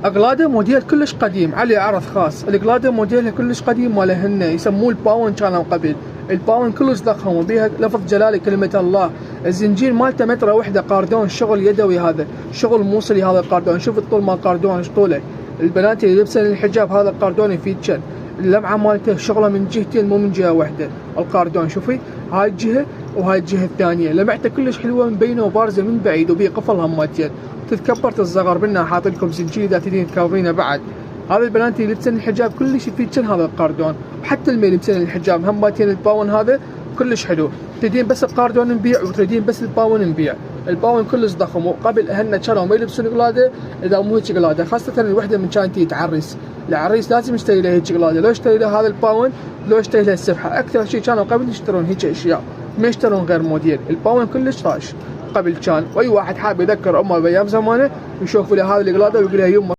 اقلاده موديل كلش قديم، عليه عرض خاص. الاقلاده موديلها كلش قديم مالهن يسموه الباون، كانوا قبل الباون كلش ضخم وبيها لفظ جلاله كلمه الله. الزنجير مالته متره وحده قاردون، شغل يدوي، هذا شغل موصلي. هذا القاردون شوف الطول مال القاردون ايش طوله. البنات اللي لبسن الحجاب هذا القاردون يفيد شن. اللمعه مالته شغله من جهتين مو من جهه واحده. القاردون شوفي هاي الجهه وهاي الجهه الثانيه، لمعته كلش حلوه مبينه وبارزه من بعيد، وبيه قفل هماتين تتكبر تصغر. بنا حاط لكم زنجير اذا تريدين تكبرينه بعد. هذا البنات اللي لبسن الحجاب كلش يفيد شن هذا القاردون، وحتى اللي لبسن الحجاب هماتين الباون هذا كلش حلو. تريدين بس القاردون نبيع وتريدين بس الباون نبيع. الباون كلش ضخم، وقبل اهلنا كانوا ما يلبسون قلاده اذا مو هيك قلاده، خاصه الوحده من كانت تعرس. العريس لازم يشتري له هيك قلاده، لو اشتري له هذا الباون لو اشتري له السبحه. اكثر شيء كانوا قبل يشترون هيك اشياء، ما يشترون غير موديل. الباون كلش طاش قبل كان، واي واحد حاب يذكر امه بايام زمانه يشوف له هذه القلاده ويقول لها يمه